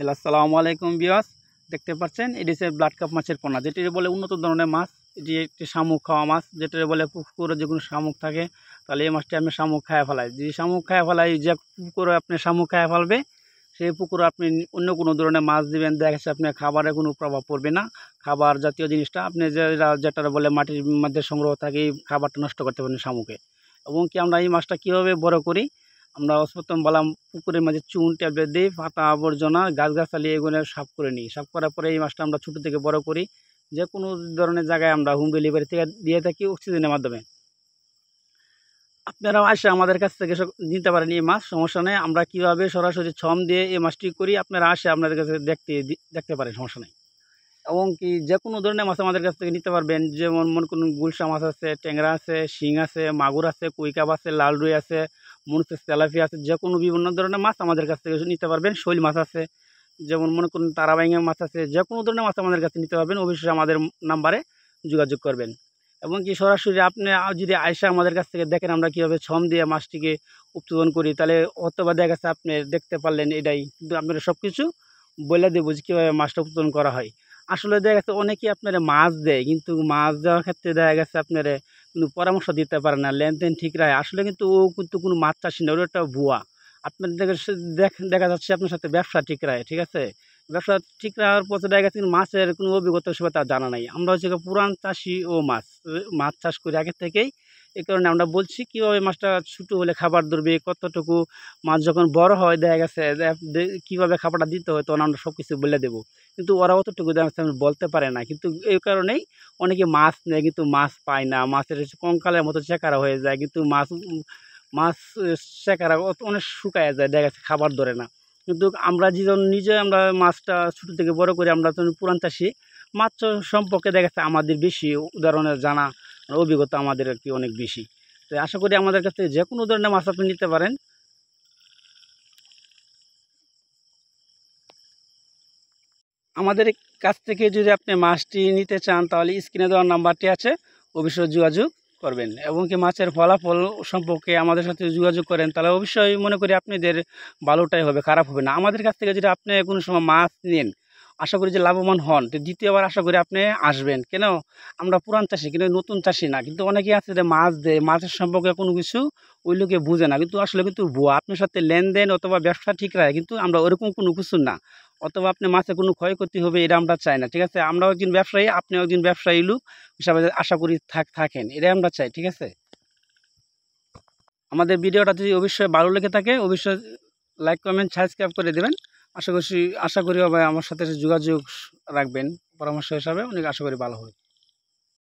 Hello, আসসালামু আলাইকুম viewers. দেখতে পাচ্ছেন এটি হচ্ছে ব্লাড কাপ মাছের পোনা, যেটি বলে উন্নত ধরনের মাছ। এটি একটি শামুক খাওয়া মাছ, যেটা বলে পুকুরে যে কোনো শামুক থাকে তাহলে এই মাছটি আপনি শামুক খায় ফেলাই। যদি শামুক খায় ফেলাই, যে পুকুরে আপনি শামুক খায় ফেলবে সেই পুকুরে আপনি অন্য কোনো ধরনের মাছ দিবেন, দেখা যাচ্ছে আপনার খাবারে কোনো প্রভাব পড়বে না। খাবার জাতীয় জিনিসটা আপনি যেটা বলে মাটির মধ্যে সংগ্রহ থাকে এই খাবারটা নষ্ট করতে পারেন শামুকে। এবং কি আমরা এই মাছটা কীভাবে বড় করি, আমরা প্রথম বললাম পুকুরের মাঝে চুন ট্যাবলেট দিই, পাতা আবর্জনা গাছগাছালি এগুলো সাফ করে নিই। সাফ করার পরে এই মাছটা আমরা ছোটো থেকে বড় করি। যে কোনো ধরনের জায়গায় আমরা হোম ডেলিভারি থেকে দিয়ে থাকি অক্সিজেনের মাধ্যমে। আপনারাও আসে আমাদের কাছ থেকে নিতে পারেন এই মাছ, সমস্যা নেই। আমরা কীভাবে সরাসরি ছম দিয়ে এই মাছটি করি আপনারা আসে আপনাদের কাছে দেখতে পারেন, সমস্যা নেই। এবং কি যে কোনো ধরনের মাছ আমাদের কাছ থেকে নিতে পারবেন, যেমন মনে করুন গুলশা মাছ আছে, ট্যাংরা আছে, শিং আছে, মাগুর আছে, কুইকাপ আছে, লাল রুই আছে, মনে হচ্ছে তেলাপিয়া আছে। যে কোনো বিভিন্ন ধরনের মাছ আমাদের কাছ থেকে নিতে পারবেন। শৈল মাছ আছে, যেমন মনে করুন তারাবাইঙ্গা মাছ আছে। যে কোনো ধরনের মাছ আমাদের কাছে নিতে পারবেন, অবশ্যই আমাদের নাম্বারে যোগাযোগ করবেন। এবং কি সরাসরি আপনি যদি আয়সা আমাদের কাছ থেকে দেখেন আমরা কীভাবে ছম দিয়ে মাছটিকে উৎপাদন করি, তাহলে হয়তোবা দেখা গেছে আপনি দেখতে পারলেন এটাই, কিন্তু আপনারা সব কিছু বলে দেবো যে কীভাবে মাছটা উৎপাদন করা হয়। আসলে দেখা গেছে অনেকেই আপনারা মাছ দেয়, কিন্তু মাছ দেওয়ার ক্ষেত্রে দেখা গেছে আপনারা কিন্তু পরামর্শ দিতে পারে না, লেনদেন ঠিক রায়। আসলে কিন্তু ও কিন্তু কোনো মাছ চাষি না, ওটা একটা ভুয়া। আপনার দেখা যাচ্ছে আপনার সাথে ব্যবসা ঠিক রায়, ঠিক আছে। ব্যবসা ঠিক রাখার পথে দেখা গেছে কিন্তু মাছের কোনো অভিজ্ঞতা হিসেবে তার জানা নাই। আমরা হচ্ছে পুরান চাষি ও মাছ চাষ করি আগে থেকেই। এই কারণে আমরা বলছি কীভাবে মাছটা ছোটো হলে খাবার ধরবে, কতটুকু মাছ যখন বড় হয় দেখা গেছে কীভাবে খাবারটা দিতে হয়, তখন আমরা সব কিছু বলে দেবো। কিন্তু ওরা অতটুকু দেখা যাচ্ছে বলতে পারে না, কিন্তু এই কারণেই অনেকে মাছ নেয় কিন্তু মাছ পায় না। মাছের কঙ্কালের মতো চেকারা হয়ে যায়, কিন্তু মাছ মাছ চেকারা অনেক শুকায় যায়, দেখা যাচ্ছে খাবার ধরে না। কিন্তু আমরা যেজন নিজে আমরা মাছটা ছোটো থেকে বড় করে, আমরা তো পুরান চাষি, মাছ সম্পর্কে দেখা যাচ্ছে আমাদের বেশি উদাহরণের জানা অভিজ্ঞতা আমাদের আর কি অনেক বেশি। তো আশা করি আমাদের কাছ থেকে যে কোনো ধরনের মাছ আপনি নিতে পারেন। আমাদের কাছ থেকে যদি আপনি মাছটি নিতে চান তাহলে স্ক্রিনে দেওয়ার নাম্বারটি আছে, অবশ্যই যোগাযোগ করবেন। এবং কি মাছের ফলাফল সম্পর্কে আমাদের সাথে যোগাযোগ করেন, তাহলে অবশ্যই মনে করি আপনাদের ভালোটাই হবে, খারাপ হবে না। আমাদের কাছ থেকে যদি আপনি কোনো সময় মাছ নেন, আশা করি যে লাভবান হন, তো দ্বিতীয়বার আশা করি আপনি আসবেন। কেন, আমরা পুরান চাষি কিন্তু নতুন চাষি না। কিন্তু অনেকেই আছে যে মাছ দেয়, মাছের সম্পর্কে কোনো কিছু ওই লোকে বুঝে না, কিন্তু আসলে কিন্তু ভুয়া। আপনার সাথে লেনদেন অথবা ব্যবসা ঠিক রাখে, কিন্তু আমরা ওরকম কোনো কিছু না। অথবা আপনি মাছে কোনো ক্ষয়ক্ষতি হবে এটা আমরা চাই না, ঠিক আছে। আমরাও একজন ব্যবসায়ী, আপনিও একজন ব্যবসায়ী লোক হিসাবে আশা করি থাকেন, এটাই আমরা চাই, ঠিক আছে। আমাদের ভিডিওটা যদি অবশ্যই ভালো লেগে থাকে অবশ্যই লাইক কমেন্ট সাবস্ক্রাইব করে দেবেন। আশা করি আমার সাথে যোগাযোগ রাখবেন পরামর্শ হিসাবে, অনেক আশা করি ভালো হবে।